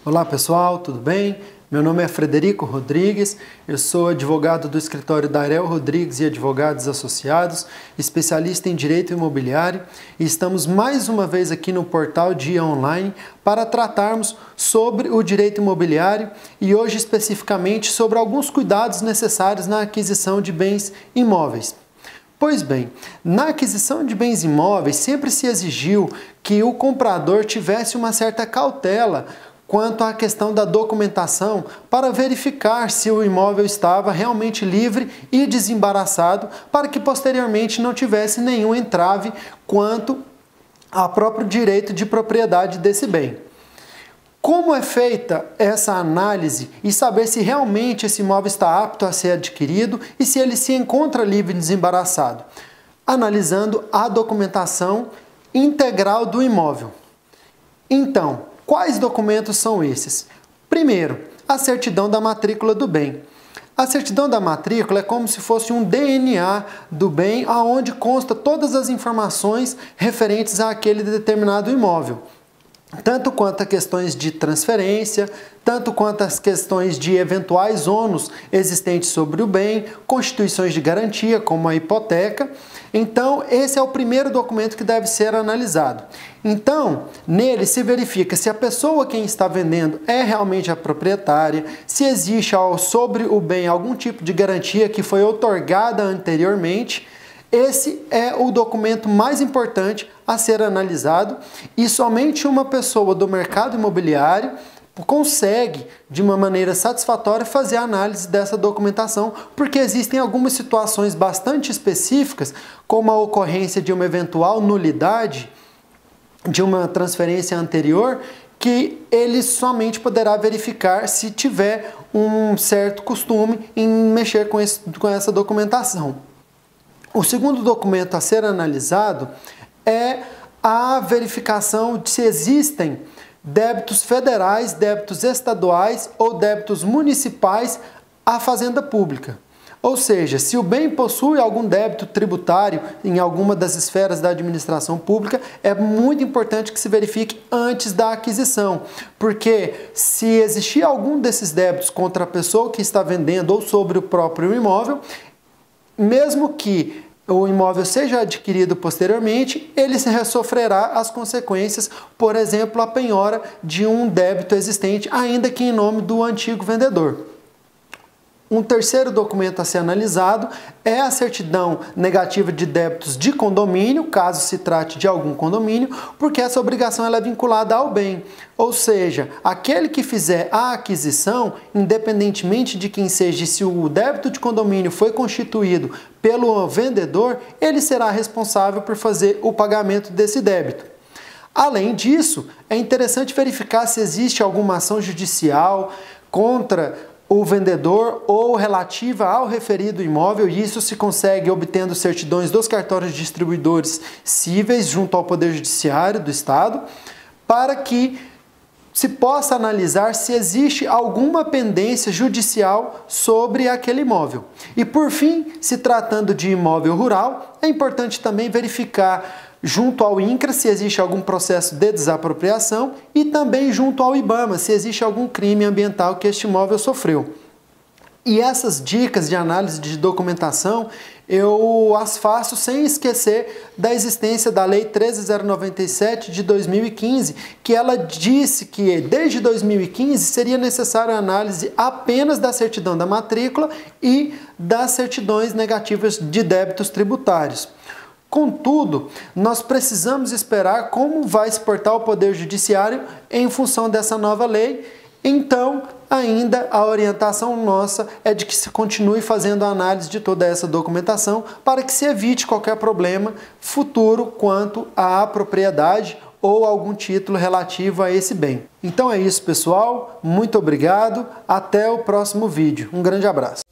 Olá pessoal, tudo bem? Meu nome é Frederico Rodrigues, eu sou advogado do escritório Dairel Rodrigues e Advogados Associados, especialista em Direito Imobiliário, e estamos mais uma vez aqui no portal Dia Online para tratarmos sobre o direito imobiliário e hoje especificamente sobre alguns cuidados necessários na aquisição de bens imóveis. Pois bem, na aquisição de bens imóveis sempre se exigiu que o comprador tivesse uma certa cautela quanto à questão da documentação para verificar se o imóvel estava realmente livre e desembaraçado para que posteriormente não tivesse nenhum entrave quanto ao próprio direito de propriedade desse bem. Como é feita essa análise e saber se realmente esse imóvel está apto a ser adquirido e se ele se encontra livre e desembaraçado? Analisando a documentação integral do imóvel. Então, quais documentos são esses? Primeiro, a certidão da matrícula do bem. A certidão da matrícula é como se fosse um DNA do bem, onde consta todas as informações referentes àquele determinado imóvel. Tanto quanto a questões de transferência, tanto quanto as questões de eventuais ônus existentes sobre o bem, constituições de garantia, como a hipoteca. Então, esse é o primeiro documento que deve ser analisado. Então, nele se verifica se a pessoa quem está vendendo é realmente a proprietária, se existe sobre o bem algum tipo de garantia que foi outorgada anteriormente. Esse é o documento mais importante a ser analisado e somente uma pessoa do mercado imobiliário consegue, de uma maneira satisfatória, fazer a análise dessa documentação, porque existem algumas situações bastante específicas, como a ocorrência de uma eventual nulidade de uma transferência anterior, que ele somente poderá verificar se tiver um certo costume em mexer com essa documentação. O segundo documento a ser analisado é a verificação de se existem débitos federais, débitos estaduais ou débitos municipais à Fazenda Pública. Ou seja, se o bem possui algum débito tributário em alguma das esferas da administração pública, é muito importante que se verifique antes da aquisição, porque se existir algum desses débitos contra a pessoa que está vendendo ou sobre o próprio imóvel, mesmo que o imóvel seja adquirido posteriormente, ele sofrerá as consequências, por exemplo, a penhora de um débito existente, ainda que em nome do antigo vendedor. Um terceiro documento a ser analisado é a certidão negativa de débitos de condomínio, caso se trate de algum condomínio, porque essa obrigação ela é vinculada ao bem. Ou seja, aquele que fizer a aquisição, independentemente de quem seja, se o débito de condomínio foi constituído pelo vendedor, ele será responsável por fazer o pagamento desse débito. Além disso, é interessante verificar se existe alguma ação judicial contra o vendedor ou relativa ao referido imóvel, e isso se consegue obtendo certidões dos cartórios distribuidores cíveis junto ao Poder Judiciário do Estado, para que se possa analisar se existe alguma pendência judicial sobre aquele imóvel. E por fim, se tratando de imóvel rural, é importante também verificar junto ao INCRA se existe algum processo de desapropriação e também junto ao IBAMA se existe algum crime ambiental que este imóvel sofreu. E essas dicas de análise de documentação eu as faço sem esquecer da existência da Lei 13.097 de 2015, que ela disse que desde 2015 seria necessária a análise apenas da certidão da matrícula e das certidões negativas de débitos tributários. Contudo, nós precisamos esperar como vai se portar o Poder Judiciário em função dessa nova lei. Então, ainda a orientação nossa é de que se continue fazendo a análise de toda essa documentação para que se evite qualquer problema futuro quanto à propriedade ou algum título relativo a esse bem. Então é isso, pessoal. Muito obrigado. Até o próximo vídeo. Um grande abraço.